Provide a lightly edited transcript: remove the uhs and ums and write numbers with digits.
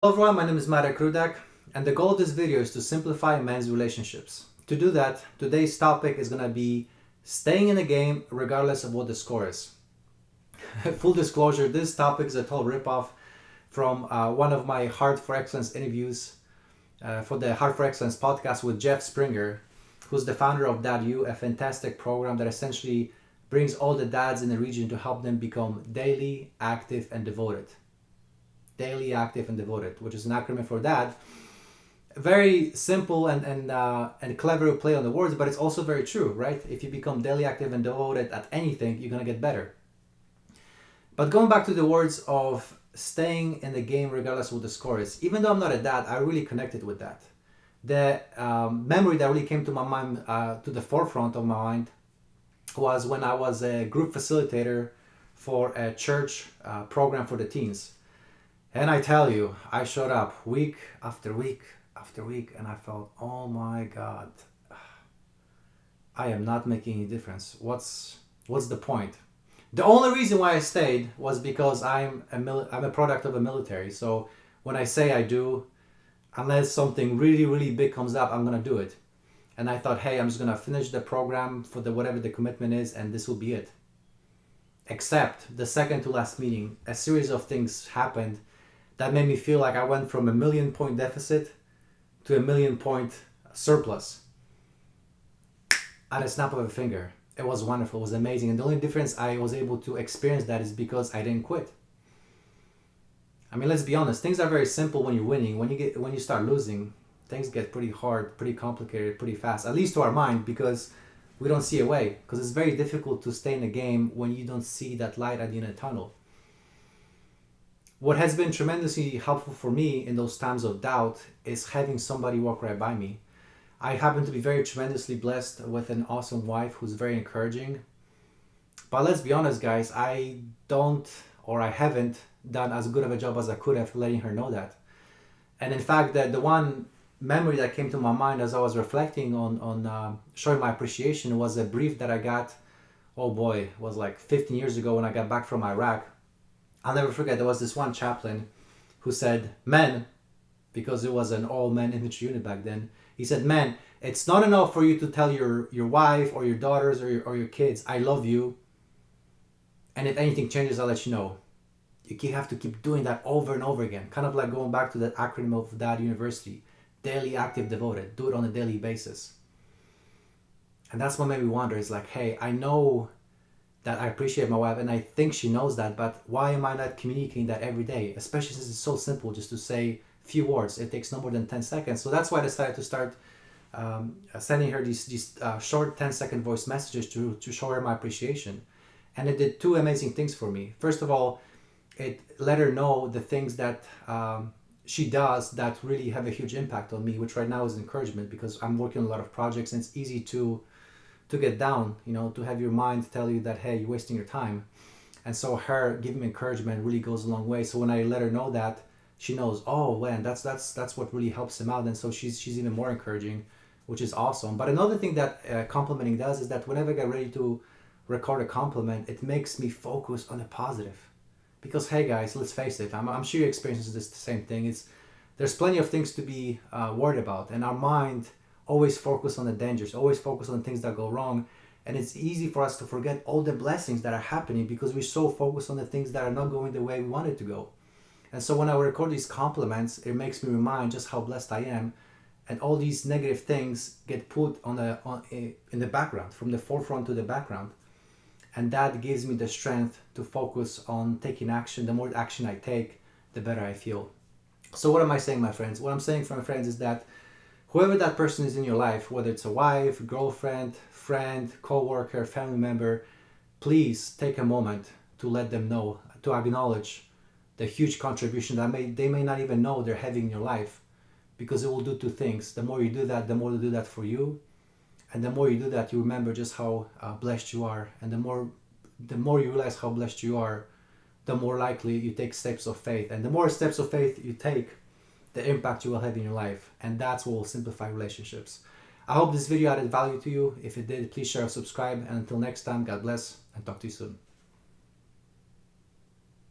Hello everyone, my name is Marek Rudak, and the goal of this video is to simplify men's relationships. To do that, today's topic is going to be staying in the game regardless of what the score is. Full disclosure, this topic is a total ripoff from one of my Heart for Excellence interviews for the Heart for Excellence podcast with Jeff Springer, who's the founder of Dad U, a fantastic program that essentially brings all the dads in the region to help them become daily, active, and devoted. Daily, active, and devoted, which is an acronym for dad. Very simple and clever play on the words, but it's also very true, right? If you become daily, active, and devoted at anything, you're gonna get better. But going back to the words of staying in the game regardless of what the score is, even though I'm not a dad, I really connected with that. The memory that really came to my mind, to the forefront of my mind, was when I was a group facilitator for a church program for the teens. And I tell you, I showed up week after week after week, and I felt, oh my God, I am not making any difference. What's the point? The only reason why I stayed was because I'm a product of a military. So when I say I do, unless something really, really big comes up, I'm gonna do it. And I thought, hey, I'm just gonna finish the program for whatever the commitment is, and this will be it. Except the second to last meeting, a series of things happened that made me feel like I went from a 1,000,000-point deficit to a 1,000,000-point surplus at a snap of a finger. It was wonderful. It was amazing. And the only difference I was able to experience that is because I didn't quit. I mean, let's be honest. Things are very simple when you're winning. When you start losing, things get pretty hard, pretty complicated, pretty fast. At least to our mind, because we don't see a way. Because it's very difficult to stay in a game when you don't see that light at the end of the tunnel. What has been tremendously helpful for me in those times of doubt is having somebody walk right by me. I happen to be very tremendously blessed with an awesome wife who's very encouraging. But let's be honest, guys, I haven't done as good of a job as I could have letting her know that. And in fact, the one memory that came to my mind as I was reflecting on showing my appreciation was a brief that I got, oh boy, it was like 15 years ago when I got back from Iraq. I'll never forget, there was this one chaplain who said, men, because it was an all-men infantry unit back then, he said, men, it's not enough for you to tell your wife or your daughters or your kids, I love you, and if anything changes, I'll let you know. You have to keep doing that over and over again. Kind of like going back to that acronym of Dad University, daily, active, devoted. Do it on a daily basis. And that's what made me wonder, is like, hey, I know that I appreciate my wife, and I think she knows that, but why am I not communicating that every day? Especially since it's so simple just to say a few words. It takes no more than 10 seconds. So that's why I decided to start sending her these short 10-second voice messages to show her my appreciation. And it did two amazing things for me. First of all, it let her know the things that she does that really have a huge impact on me, which right now is encouragement, because I'm working on a lot of projects and it's easy to get down, to have your mind tell you that, hey, you're wasting your time. And so her giving me encouragement really goes a long way. So when I let her know that, she knows, oh man, that's what really helps him out. And so she's even more encouraging, which is awesome. But another thing that complimenting does is that whenever I get ready to record a compliment, it makes me focus on the positive. Because hey guys, let's face it, I'm sure you experience this the same thing. There's plenty of things to be worried about, and our mind always focus on the dangers, always focus on things that go wrong. And it's easy for us to forget all the blessings that are happening because we're so focused on the things that are not going the way we want it to go. And so when I record these compliments, it makes me remind just how blessed I am. And all these negative things get put in the background, from the forefront to the background. And that gives me the strength to focus on taking action. The more action I take, the better I feel. So what am I saying, my friends? What I'm saying, my friends, is that whoever that person is in your life, whether it's a wife, girlfriend, friend, co-worker, family member, please take a moment to let them know, to acknowledge the huge contribution that they may not even know they're having in your life, because it will do two things. The more you do that, the more they do that for you. And the more you do that, you remember just how blessed you are. And the more you realize how blessed you are, the more likely you take steps of faith. And the more steps of faith you take, the impact you will have in your life. And that's what will simplify relationships. I hope this video added value to you. If it did, please share or subscribe. And until next time, God bless and talk to you soon.